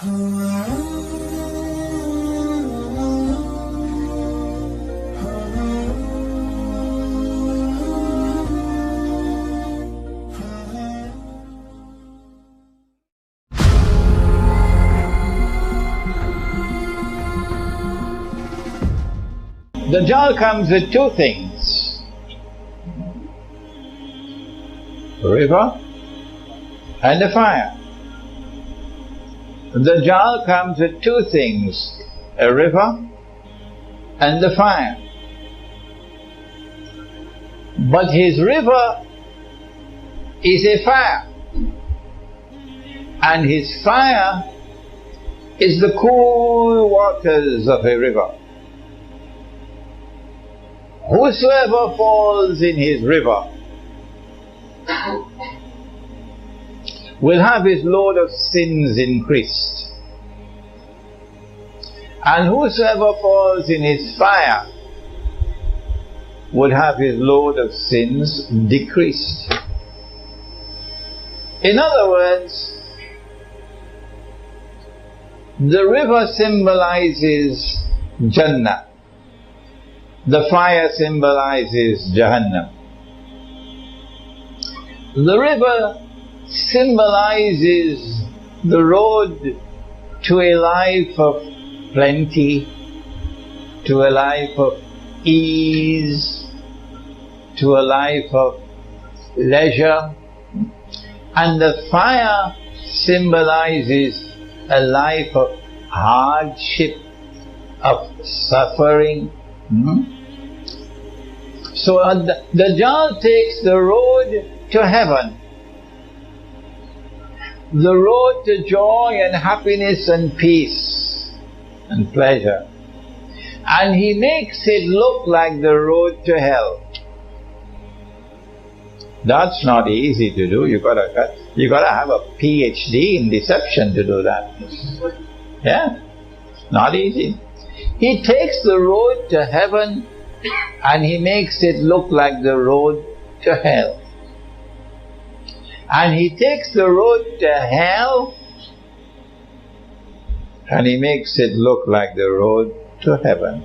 Dajjal comes with two things: river and a fire. Dajjal comes with two things: a river and a fire. But his river is a fire, and his fire is the cool waters of a river. Whosoever falls in his river will have his load of sins increased, and whosoever falls in his fire would have his load of sins decreased. In other words, the river symbolizes Jannah, the fire symbolizes Jahannam. The river symbolizes the road to a life of plenty, to a life of ease, to a life of leisure, and the fire symbolizes a life of hardship, of suffering. So Dajjal takes the road to heaven, the road to joy and happiness and peace and pleasure, and he makes it look like the road to hell. That's not easy to do. You gotta have a PhD in deception to do that. Yeah, not easy. He takes the road to heaven and he makes it look like the road to hell. And he takes the road to hell and he makes it look like the road to heaven.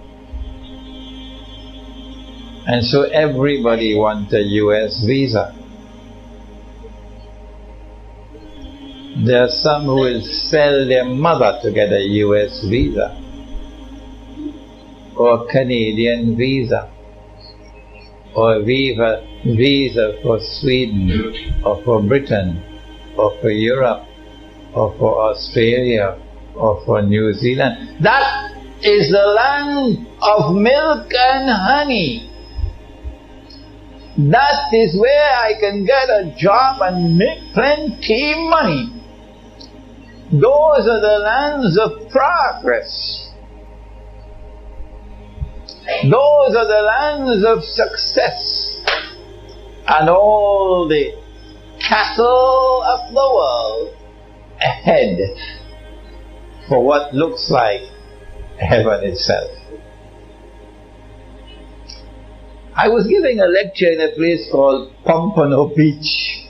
And so everybody wants a US visa. There are some who will sell their mother to get a US visa, or Canadian visa, or visa for Sweden, or for Britain, or for Europe, or for Australia, or for New Zealand. That is the land of milk and honey. That is where I can get a job and make plenty money. Those are the lands of progress. Those are the lands of success. And all the cattle of the world ahead for what looks like heaven itself. I was giving a lecture in a place called Pompano Beach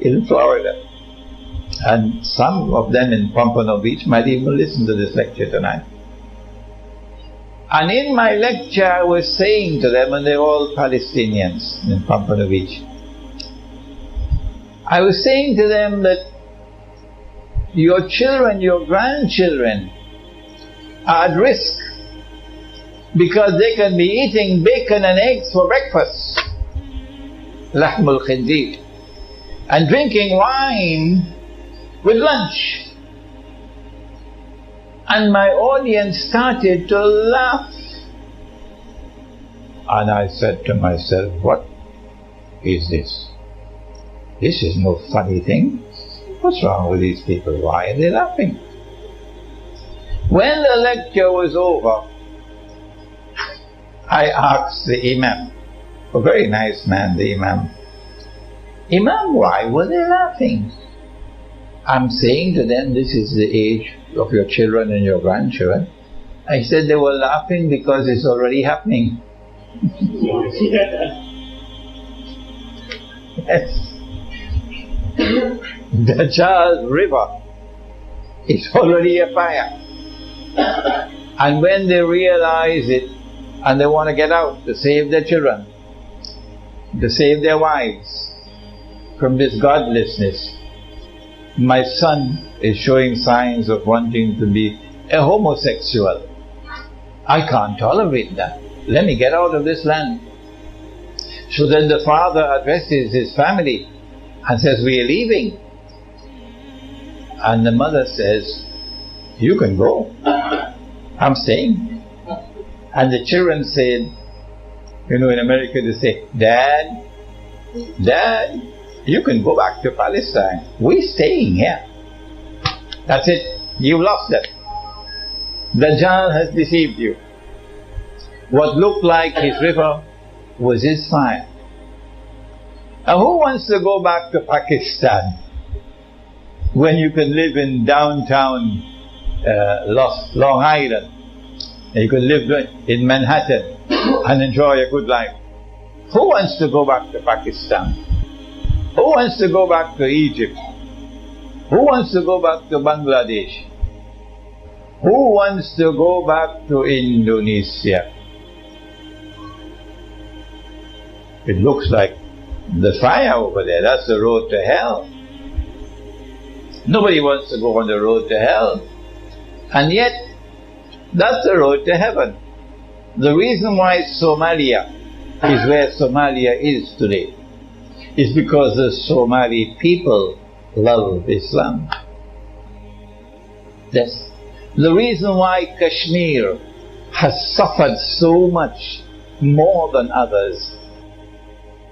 in Florida. And some of them in Pompano Beach might even listen to this lecture tonight. And in my lecture I was saying to them, and they're all Palestinians in Pompano Beach, I was saying to them that your children, your grandchildren are at risk because they can be eating bacon and eggs for breakfast, lahmul khinzir, and drinking wine with lunch. And my audience started to laugh. And I said to myself, what is this? This is no funny thing. What's wrong with these people? Why are they laughing? When the lecture was over, I asked the Imam, a very nice man, the Imam, Imam, why were they laughing? I'm saying to them, this is the age of your children and your grandchildren. I said they were laughing because it's already happening. Yes. Dajjal's river It's already a fire. And when they realize it and they want to get out to save their children, to save their wives from this godlessness, my son is showing signs of wanting to be a homosexual. I can't tolerate that. Let me get out of this land. So then the father addresses his family and says, we are leaving. And the mother says, you can go. I'm staying. And the children said, in America they say, Dad, you can go back to Palestine. We're staying here. That's it. You've lost it. Dajjal has deceived you. What looked like his river was his fire. And who wants to go back to Pakistan when you can live in downtown Long Island, and you can live in Manhattan and enjoy a good life? Who wants to go back to Pakistan? Who wants to go back to Egypt? Who wants to go back to Bangladesh? Who wants to go back to Indonesia? It looks like the fire over there, that's the road to hell. Nobody wants to go on the road to hell. And yet, that's the road to heaven. The reason why Somalia is where Somalia is today is because the Somali people love Islam. Yes. The reason why Kashmir has suffered so much more than others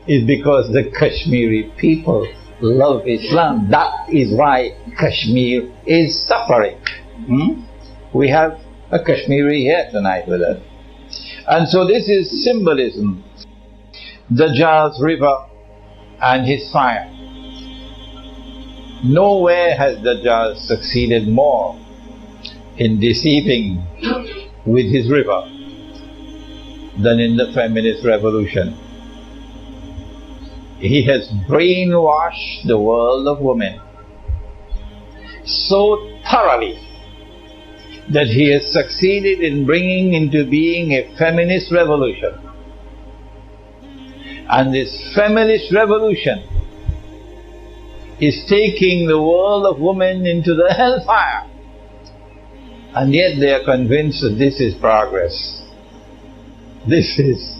is because the Kashmiri people love Islam. That is why Kashmir is suffering. We have a Kashmiri here tonight with us. And so this is symbolism. Dajjal's river and his fire. Nowhere has Dajjal succeeded more in deceiving with his river than in the feminist revolution. He has brainwashed the world of women so thoroughly that he has succeeded in bringing into being a feminist revolution. And this feminist revolution is taking the world of women into the hellfire. And yet they are convinced that this is progress. This is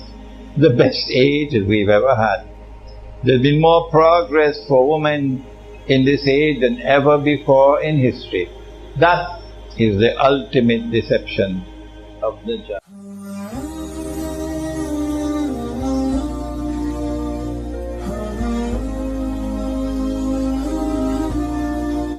the best age that we've ever had. There's been more progress for women in this age than ever before in history. That is the ultimate deception of Dajjal.